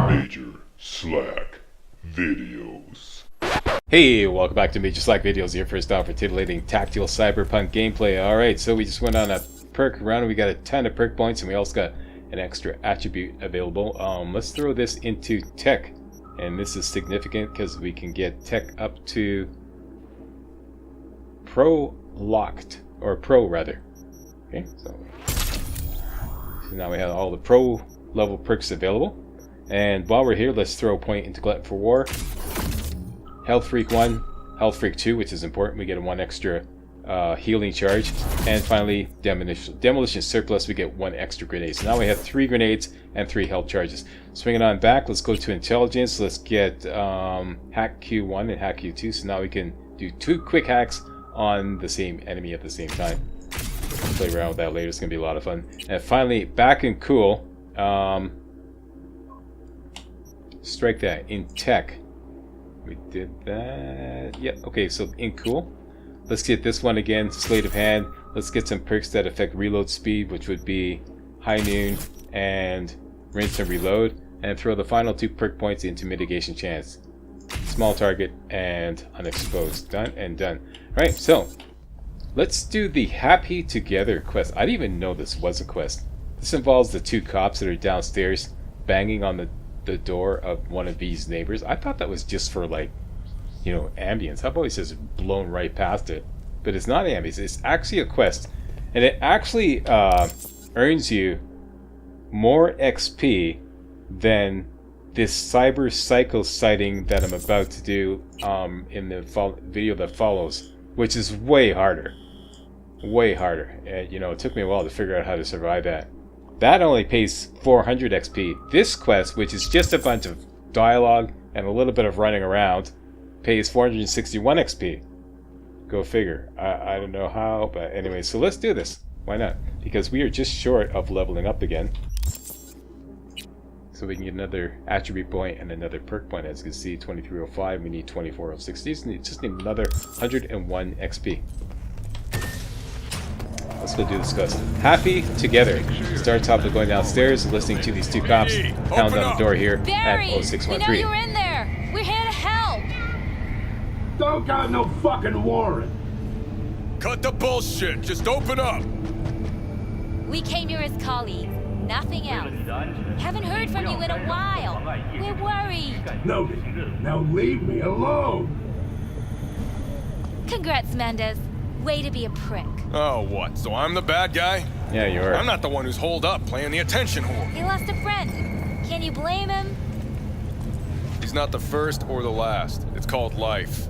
Major Slack Videos. Hey, welcome back to Major Slack Videos, your first stop for titillating tactical cyberpunk gameplay. Alright, so we just went on a perk run and we got a ton of perk points and we also got an extra attribute available. Let's throw this into tech. And this is significant because we can get tech up to pro locked, or pro rather. Okay, so now we have all the pro level perks available. And while we're here, let's throw a point into Glutton for War. Health Freak 1, Health Freak 2, which is important. We get 1 extra healing charge. And finally, Demolition Surplus, we get 1 extra grenade. So now we have 3 grenades and 3 health charges. Swinging on back, let's go to Intelligence. Let's get Hack Q1 and Hack Q2. So now we can do 2 quick hacks on the same enemy at the same time. Play around with that later. It's going to be a lot of fun. And finally, back in cool. Strike that in tech. We did that. Yep. Okay, so in cool. Let's get this one again. Sleight of Hand. Let's get some perks that affect reload speed, which would be High Noon and Rinse and Reload. And throw the final 2 perk points into Mitigation Chance. Small target and Unexposed. Done and done. Alright, so let's do the Happy Together quest. I didn't even know this was a quest. This involves the 2 cops that are downstairs banging on the door of one of these neighbors. I thought that was just for, like, you know, ambience. I've always just blown right past it. But it's not ambience. It's actually a quest. And it actually earns you more XP than this cyber psycho sighting that I'm about to do in the video that follows, which is way harder. Way harder. And, you know, it took me a while to figure out how to survive that. That only pays 400 XP. This quest, which is just a bunch of dialogue and a little bit of running around, pays 461 XP. Go figure. I don't know how, but anyway, so let's do this. Why not? Because we are just short of leveling up again. So we can get another attribute point and another perk point. As you can see, 2305, we need 2406. These just need another 101 XP. Let's go do this quest. Happy Together. Starts off with going downstairs, listening to these 2 cops pound on the door here Barry, at 0613. We know you're in there. We're here to help. Don't got no fucking warrant. Cut the bullshit. Just open up. We came here as colleagues, nothing else. Haven't heard from you in a while. We're worried. Noted. Now leave me alone. Congrats, Mendez. Way to be a prick. Oh, what? So I'm the bad guy? Yeah, you are. I'm not the one who's holed up playing the attention whore. He lost a friend. Can you blame him? He's not the first or the last. It's called life.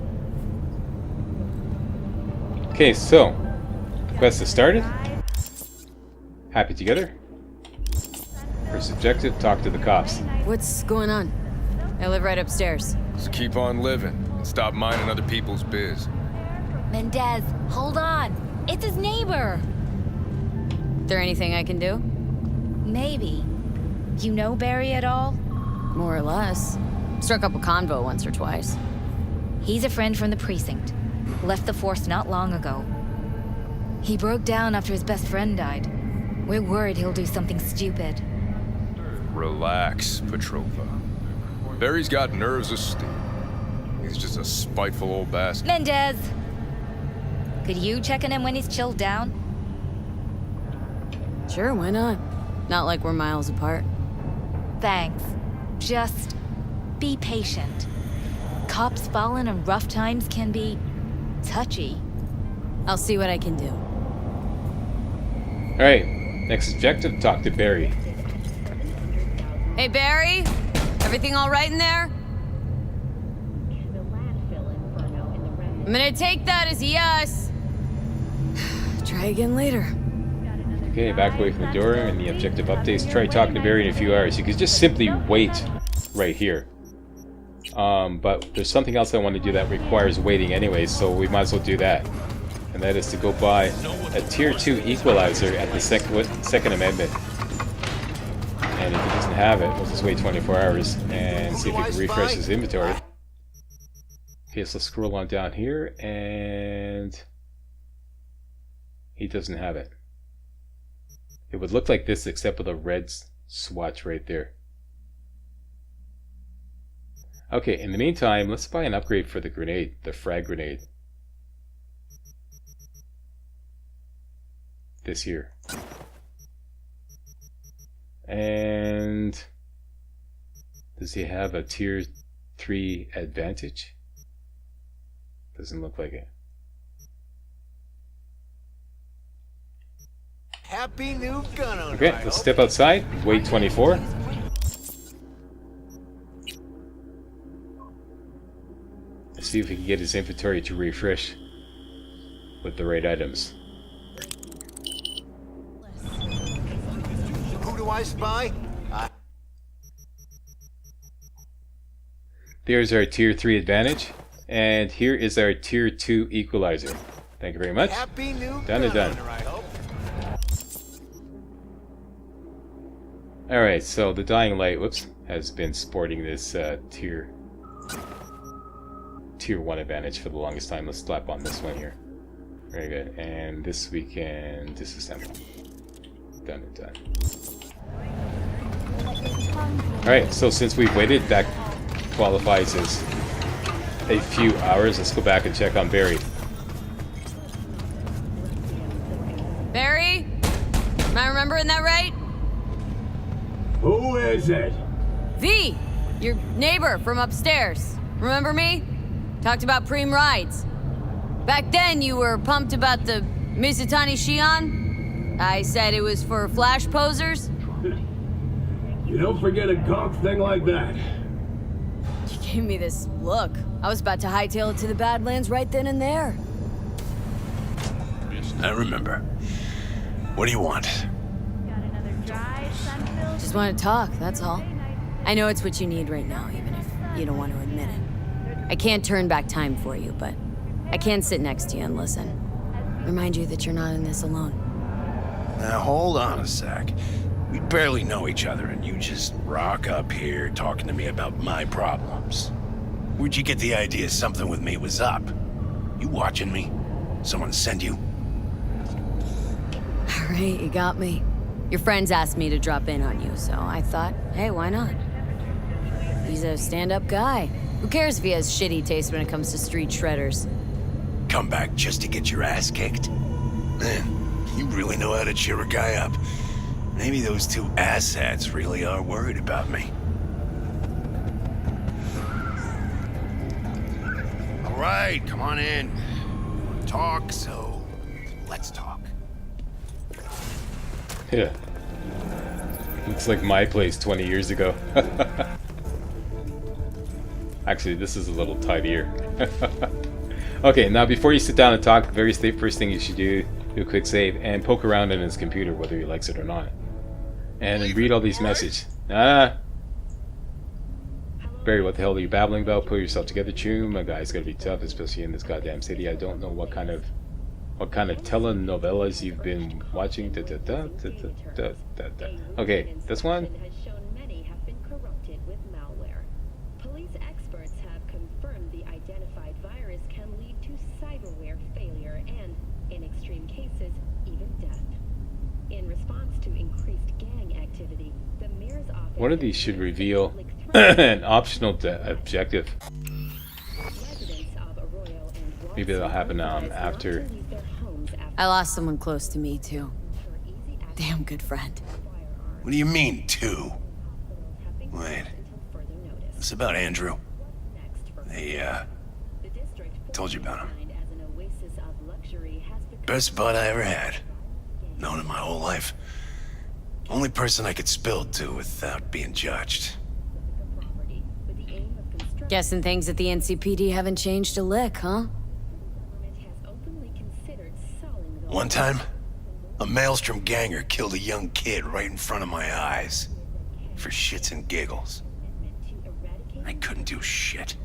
Okay, so the quest has started. Happy Together. First objective, talk to the cops. What's going on? I live right upstairs. Just keep on living and stop minding other people's biz. Mendez, hold on. It's his neighbor. There anything I can do? Maybe. You know Barry at all? More or less. Struck up a convo once or twice. He's a friend from the precinct. Left the force not long ago. He broke down after his best friend died. We're worried he'll do something stupid. Relax, Petrova. Barry's got nerves of steel. He's just a spiteful old bastard. Mendez! Could you check on him when he's chilled down? Sure, why not? Not like we're miles apart. Thanks. Just be patient. Cops falling in rough times can be touchy. I'll see what I can do. Alright, next objective, talk to Barry. Hey, Barry? Everything all right in there? I'm gonna take that as a yes. Try again later. Okay, back away from the door and the objective updates. Try talking to Barry in a few hours. You could just simply wait right here. But there's something else I want to do that requires waiting anyway, so we might as well do that. And that is to go buy a Tier 2 equalizer at the Second Amendment. And if he doesn't have it, we'll just wait 24 hours and see if he can refresh his inventory. Okay, so let's scroll on down here, and he doesn't have it. It would look like this except with a red swatch right there. Okay, in the meantime, let's buy an upgrade for the grenade, the frag grenade. This here. And does he have a tier 3 advantage? Doesn't look like it. Happy new gun owner. Okay, let's step outside. Wait 24. Let's see if we can get his inventory to refresh with the right items. Who do I spy? There's our tier 3 advantage, and here is our tier 2 equalizer. Thank you very much. Happy new Done and gun done. owner, I hope. Alright, so the Dying Light, whoops, has been sporting this tier 1 advantage for the longest time. Let's slap on this one here. Very good. And this we can disassemble. Done and done. Alright, so since we've waited, that qualifies as a few hours. Let's go back and check on Barry. Barry? Am I remembering that right? Who is it? V! Your neighbor from upstairs. Remember me? Talked about preem rides. Back then, you were pumped about the Mizutani Shion. I said it was for flash posers. You don't forget a gonk thing like that. You gave me this look. I was about to hightail it to the Badlands right then and there. I remember. What do you want? Just want to talk, that's all. I know it's what you need right now, even if you don't want to admit it. I can't turn back time for you, but I can sit next to you and listen. Remind you that you're not in this alone. Now hold on a sec. We barely know each other and you just rock up here talking to me about my problems. Where'd you get the idea something with me was up? You watching me? Someone send you? All right, you got me. Your friends asked me to drop in on you, so I thought, hey, why not? He's a stand-up guy. Who cares if he has shitty taste when it comes to street shredders? Come back just to get your ass kicked? Man, you really know how to cheer a guy up. Maybe those two asshats really are worried about me. All right, come on in. Talk, so let's talk. Yeah. Looks like my place 20 years ago. Actually, this is a little tidier. Okay, now before you sit down and talk, the very first thing you should do a quick save and poke around in his computer, whether he likes it or not. And then read all these messages. Barry, what the hell are you babbling about? Pull yourself together, chew. My guy's gotta be tough, especially in this goddamn city. I don't know what kind of telenovelas you've been watching. Okay, this one. Has shown many have been corrupted with malware. Police experts have confirmed the identified virus can lead to cyberware failure and, in extreme cases, even death. In response to increased gang activity, the mayor's office... One of these should reveal an optional objective. Maybe that'll happen after. I lost someone close to me, too. Damn good friend. What do you mean, two? Wait. It's about Andrew. They, told you about him. Best bud I ever had. Known him my whole life. Only person I could spill to without being judged. Guessing things at the NCPD haven't changed a lick, huh? One time, a Maelstrom ganger killed a young kid right in front of my eyes. For shits and giggles. I couldn't do shit.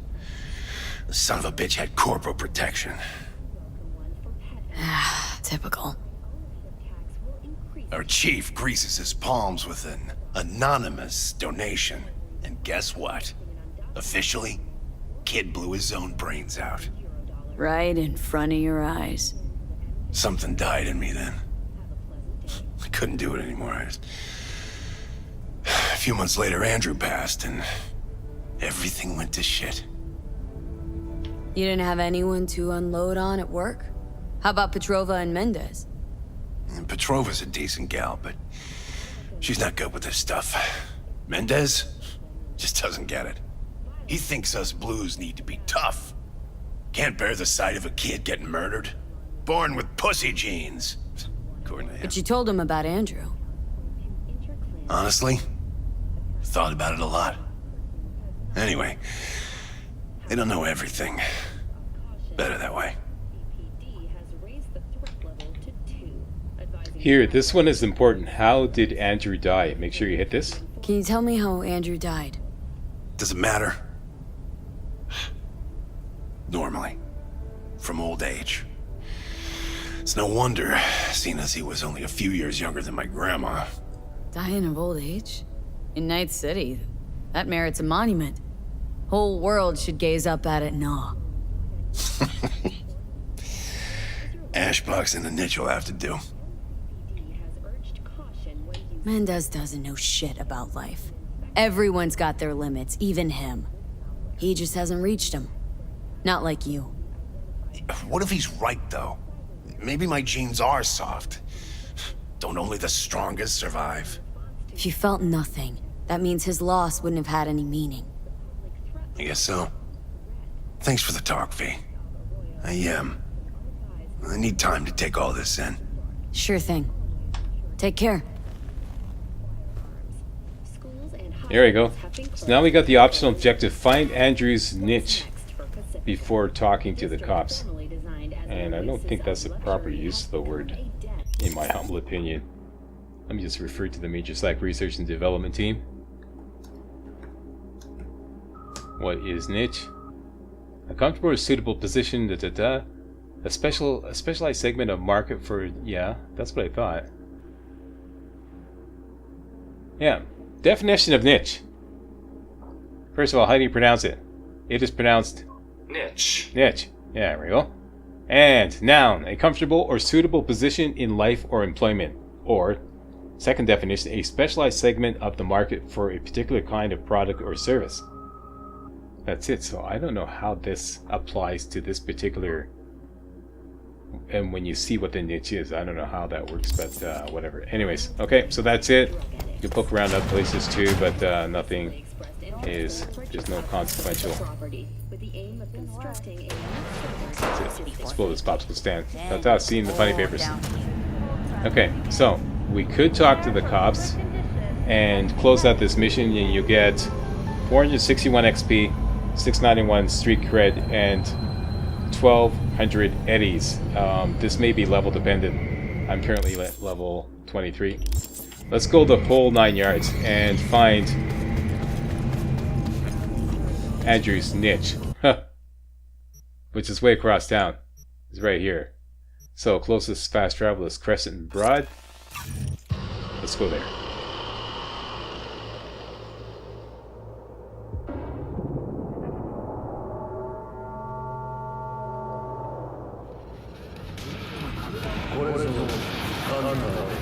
The son of a bitch had corporal protection. Typical. Our chief greases his palms with an anonymous donation. And guess what? Officially, kid blew his own brains out. Right in front of your eyes. Something died in me then. I couldn't do it anymore. A few months later, Andrew passed, and everything went to shit. You didn't have anyone to unload on at work? How about Petrova and Mendez? And Petrova's a decent gal, but she's not good with this stuff. Mendez just doesn't get it. He thinks us blues need to be tough. Can't bear the sight of a kid getting murdered. Born with pussy genes. According to him. But you told him about Andrew. Honestly, thought about it a lot. Anyway, they don't know everything. Better that way. Here, this one is important. How did Andrew die? Make sure you hit this. Can you tell me how Andrew died? Does it matter? Normally. From old age. It's no wonder, seeing as he was only a few years younger than my grandma. Dying of old age? In Night City, that merits a monument. Whole world should gaze up at it in awe. Ashbox and the niche will have to do. Mendez doesn't know shit about life. Everyone's got their limits, even him. He just hasn't reached them. Not like you. What if he's right, though? Maybe my genes are soft. Don't only the strongest survive? If you felt nothing, that means his loss wouldn't have had any meaning. I guess so. Thanks for the talk, V. I need time to take all this in. Sure thing. Take care. There we go. So now we got the optional objective, find Andrew's niche before talking to the cops. And I don't think that's the proper use of the word, in my humble opinion. Let me just refer to the Major Slack Research and Development Team. What is niche? A comfortable or suitable position, a specialized segment of market for, yeah, that's what I thought. Yeah, definition of niche. First of all, how do you pronounce it? It is pronounced Niche. niche. Yeah, there we go. And noun, a comfortable or suitable position in life or employment. Or, second definition, a specialized segment of the market for a particular kind of product or service. That's it. So I don't know how this applies to this particular, and when you see what the niche is, I don't know how that works, but whatever. Anyways, okay, so that's it. You can poke around other places too, but nothing is, there's no consequential. That's it. Let's pull this popsicle stand. That's seeing the funny papers. Okay, so we could talk to the cops and close out this mission, and you get 461 XP, 691 street cred, and 1200 eddies. This may be level dependent. I'm currently at level 23. Let's go the whole 9 yards and find Andrew's niche, which is way across town. It's right here. So closest fast travel is Crescent and Broad. Let's go there.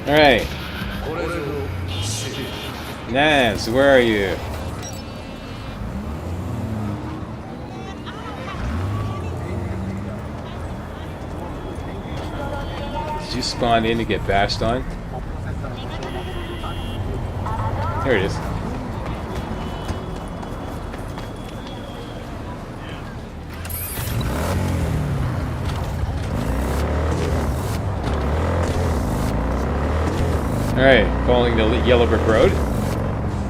Alright. Nance, where are you? Did you spawn in to get bashed on? There it is. Alright, following the yellow brick road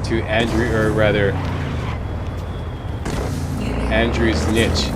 to Andrew, or rather, Andrew's niche.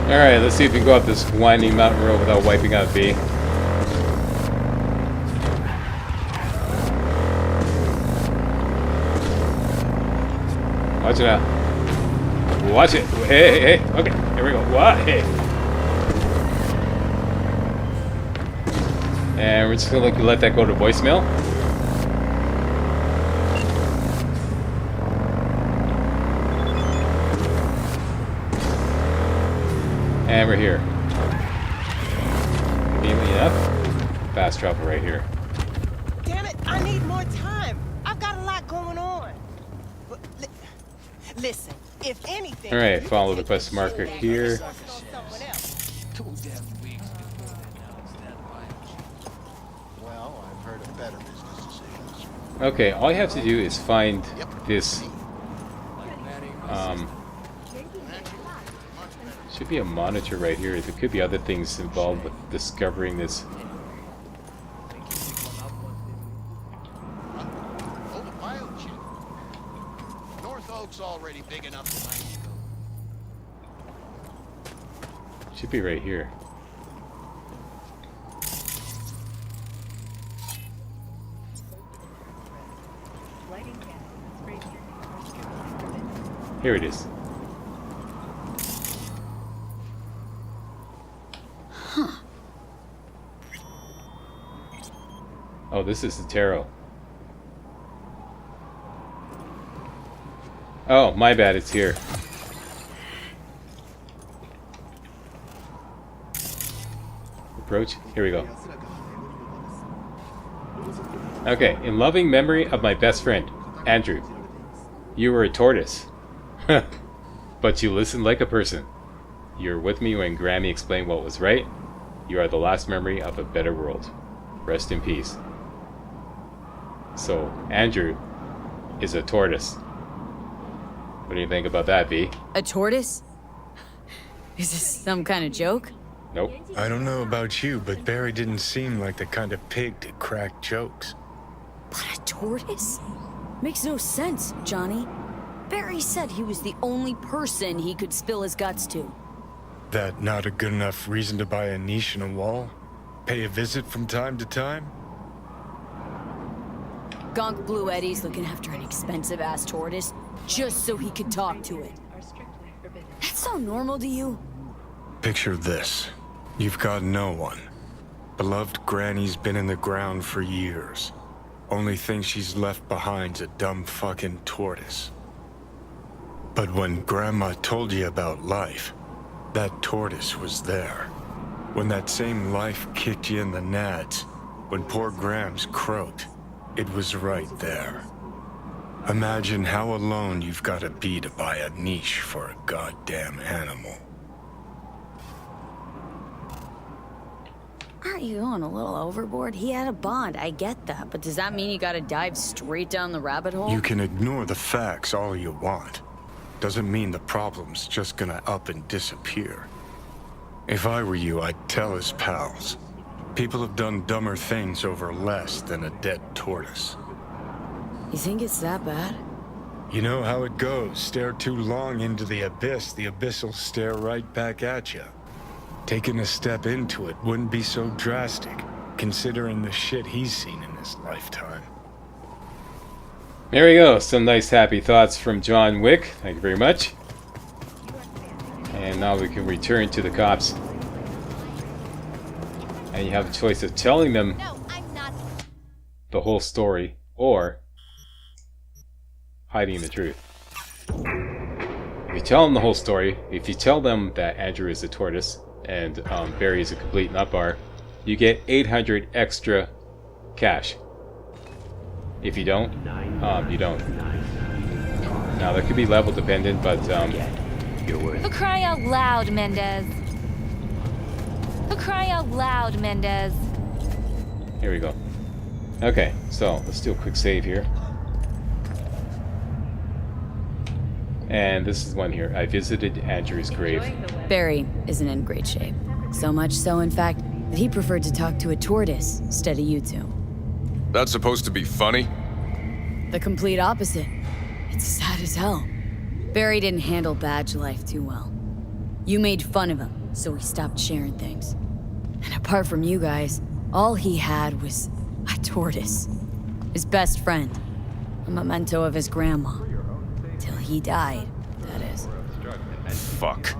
Alright, let's see if we can go up this winding mountain road without wiping out B. Watch it out. Watch it. Hey, hey, hey. Okay, here we go. What? Hey. And we're just gonna let that go to voicemail. And we're here. Conveniently enough, fast travel right here. Damn it, I need more time. I've got a lot going on. But listen, if anything... Alright, follow the quest marker here. Well, I've heard of better business decisions. Okay, all you have to do is find this... should be a monitor right here. There could be other things involved with discovering this. Oh, the biochip. North Oak's already big enough for my... Should be right here. Here it is. Oh, this is the tarot. Oh, my bad, it's here. Approach. Here we go. Okay, in loving memory of my best friend, Andrew. You were a tortoise. But you listened like a person. You were with me when Grammy explained what was right. You are the last memory of a better world. Rest in peace. So, Andrew is a tortoise. What do you think about that, V? A tortoise? Is this some kind of joke? Nope. I don't know about you, but Barry didn't seem like the kind of pig to crack jokes. But a tortoise? Makes no sense, Johnny. Barry said he was the only person he could spill his guts to. That not a good enough reason to buy a niche in a wall? Pay a visit from time to time? Gonk Blue Eddie's looking after an expensive-ass tortoise just so he could talk to it. That's so normal to you? Picture this. You've got no one. Beloved Granny's been in the ground for years. Only thing she's left behind's a dumb fucking tortoise. But when Grandma told you about life, that tortoise was there. When that same life kicked you in the nads, when poor Grams croaked, it was right there. Imagine how alone you've got to be to buy a niche for a goddamn animal. Aren't you going a little overboard? He had a bond, I get that, but does that mean you gotta dive straight down the rabbit hole? You can ignore the facts all you want. Doesn't mean the problem's just gonna up and disappear. If I were you, I'd tell his pals. People have done dumber things over less than a dead tortoise. You think it's that bad? You know how it goes. Stare too long into the abyss will stare right back at you. Taking a step into it wouldn't be so drastic, considering the shit he's seen in his lifetime. There we go. Some nice happy thoughts from John Wick. Thank you very much. And now we can return to the cops. And you have a choice of telling them the whole story or hiding the truth. If you tell them the whole story, if you tell them that Andrew is a tortoise and Barry is a complete nutbar, you get 800 extra cash. If you don't, you don't. Now that could be level dependent, but For crying out loud, Mendez. For crying out loud, Mendez. here we go. Okay, so let's do a quick save here. And this is one here. I visited Andrew's grave. Barry isn't in great shape. So much so, in fact, that he preferred to talk to a tortoise instead of you two. That's supposed to be funny? The complete opposite. It's sad as hell. Barry didn't handle badge life too well. You made fun of him, so he stopped sharing things. And apart from you guys, all he had was a tortoise. His best friend. A memento of his grandma. Till he died, that is. Fuck.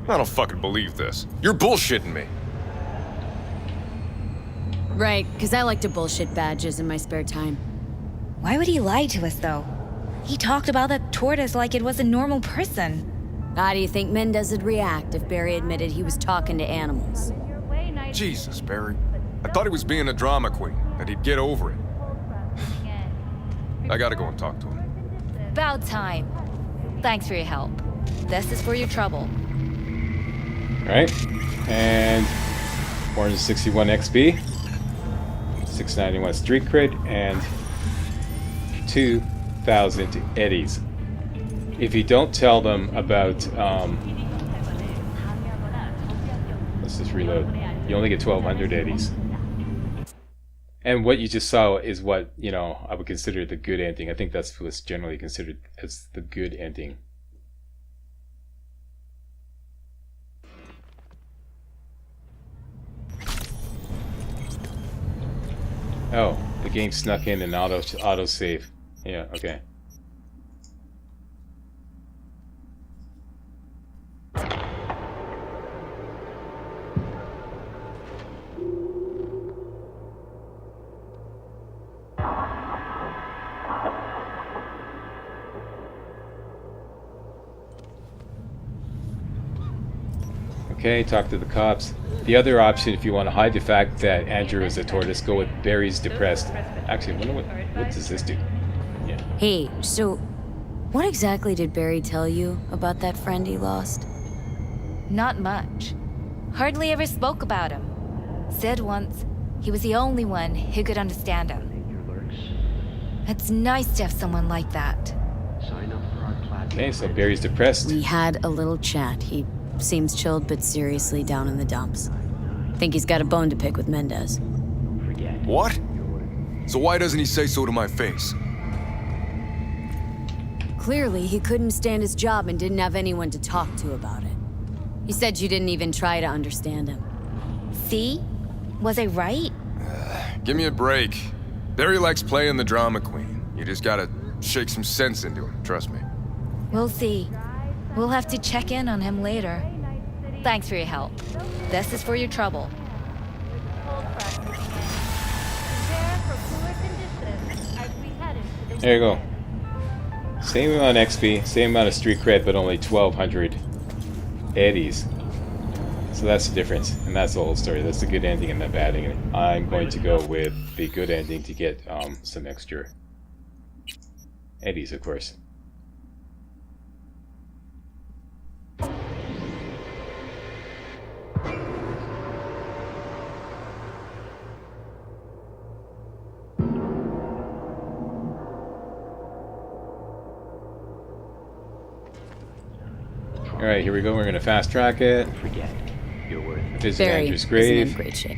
I don't fucking believe this. You're bullshitting me. Right, because I like to bullshit badges in my spare time. Why would he lie to us, though? He talked about that tortoise like it was a normal person. How do you think Mendez would react if Barry admitted he was talking to animals? Jesus, Barry. I thought he was being a drama queen, that he'd get over it. I gotta go and talk to him. About time. Thanks for your help. This is for your trouble. Right? And 461 XP, 691 street cred, and 2,000 eddies. If you don't tell them about, let's just reload. You only get 1,200 eddies. And what you just saw is what, you know, I would consider the good ending. I think that's what's generally considered as the good ending. Oh, the game snuck in an auto save. Yeah, okay. Okay, talk to the cops. The other option, if you want to hide the fact that Andrew is a tortoise, go with Barry's depressed. Actually, I wonder what does this do? Yeah. Hey, so what exactly did Barry tell you about that friend he lost? Not much. Hardly ever spoke about him. Said once he was the only one who could understand him. It's nice to have someone like that. Okay, so Barry's depressed. We had a little chat. He seems chilled but seriously down in the dumps. Think he's got a bone to pick with Mendez. What? So why doesn't he say so to my face? Clearly, he couldn't stand his job and didn't have anyone to talk to about it. He said you didn't even try to understand him. See? Was I right? Give me a break. Barry likes playing the drama queen. You just gotta shake some sense into him, trust me. We'll see. We'll have to check in on him later. Thanks for your help. This is for your trouble. There you go. Same amount of XP, same amount of street cred, but only 1,200 eddies. So that's the difference, and that's the whole story. That's the good ending and the bad ending. I'm going to go with the good ending to get some extra eddies, of course. Alright, here we go. We're going to fast track it. Visit Barry Andrew's isn't grave. in great shape.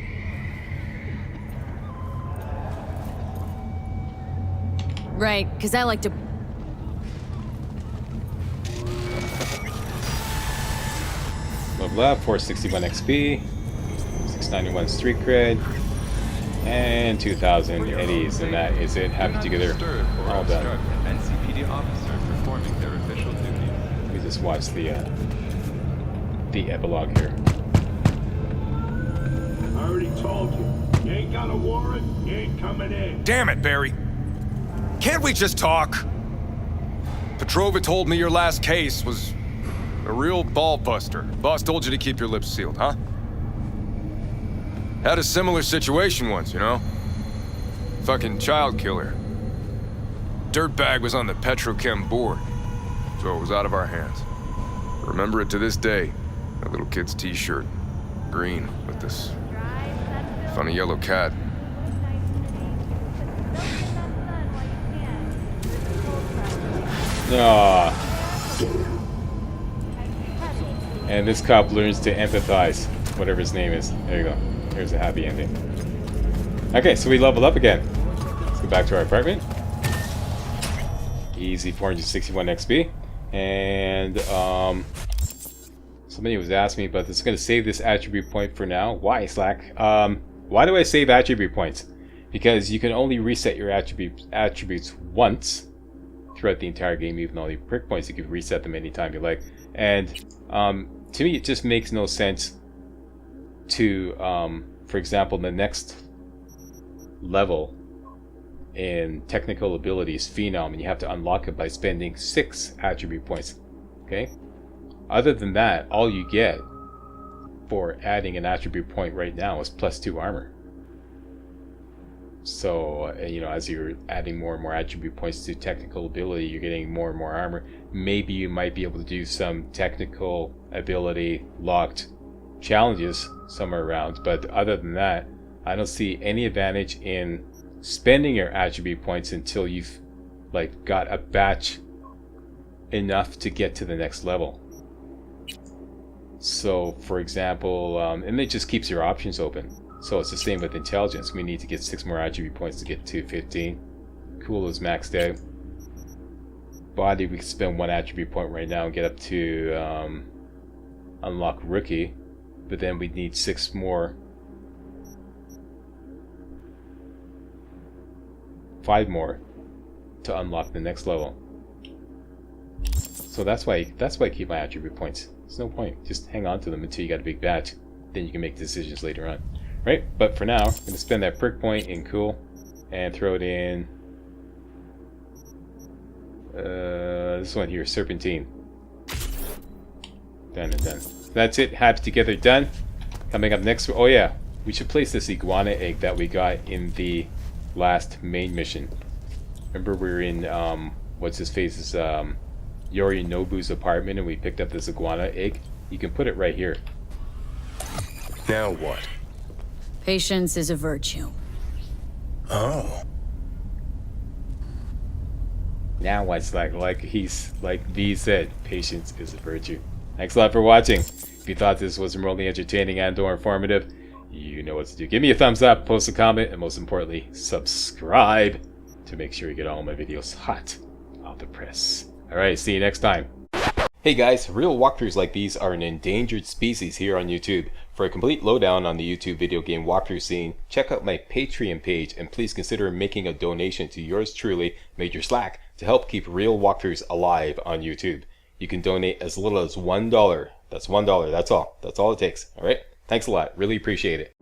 Right, because I like to... Level up, 461 XP, 691 street cred, and 2,000 eddies, and that is it. Happy together. All done. NCPD officer performing their official duties. We just watched the epilogue here. I already told you. You ain't got a warrant, you ain't coming in. Damn it, Barry. Can't we just talk? Petrova told me your last case was a real ball buster. Boss told you to keep your lips sealed, huh? Had a similar situation once, you know? Fucking child killer. Dirtbag was on the petrochem board, so it was out of our hands. Remember it to this day. That little kid's t-shirt. Green, with this funny yellow cat. Aww. And this cop learns to empathize, whatever his name is. There you go. Here's a happy ending. Okay, so we leveled up again. Let's go back to our apartment. Easy 461 XP. And somebody was asking me about this. I'm going to save this attribute point for now. Why, Slack? Why do I save attribute points? Because you can only reset your attributes once throughout the entire game, even all the prick points. You can reset them anytime you like. And to me, it just makes no sense to, for example, the next level in technical abilities, Phenom, and you have to unlock it by spending 6 attribute points. Okay? Other than that, all you get for adding an attribute point right now is +2 armor. So, you know, as you're adding more and more attribute points to technical ability, you're getting more and more armor. Maybe you might be able to do some technical ability locked challenges somewhere around, but other than that, I don't see any advantage in spending your attribute points until you've like got a batch enough to get to the next level. So, for example, and it just keeps your options open. So it's the same with intelligence. We need to get 6 more attribute points to get to 15. Cool is maxed out. Body, we can spend 1 attribute point right now and get up to unlock rookie, but then we need 6 more. 5 more to unlock the next level. So that's why I keep my attribute points. There's no point. Just hang on to them until you got a big batch. Then you can make decisions later on. Right? But for now, I'm going to spend that prick point in cool and throw it in this one here, serpentine. Done and done. That's it. Happy together done. Coming up next, oh yeah, we should place this iguana egg that we got in the last main mission. Remember we were in what's his face's Yorinobu's apartment and we picked up this iguana egg? You can put it right here. Now what? Patience is a virtue. Oh. Now it's like V said, patience is a virtue. Thanks a lot for watching. If you thought this was remotely entertaining and or informative, you know what to do. Give me a thumbs up, post a comment, and most importantly, subscribe to make sure you get all my videos hot off the press. Alright, see you next time. Hey guys, real walkthroughs like these are an endangered species here on YouTube. For a complete lowdown on the YouTube video game walkthrough scene, check out my Patreon page and please consider making a donation to yours truly, Major Slack, to help keep real walkthroughs alive on YouTube. You can donate as little as $1. That's $1, that's all. That's all it takes. Alright? Thanks a lot. Really appreciate it.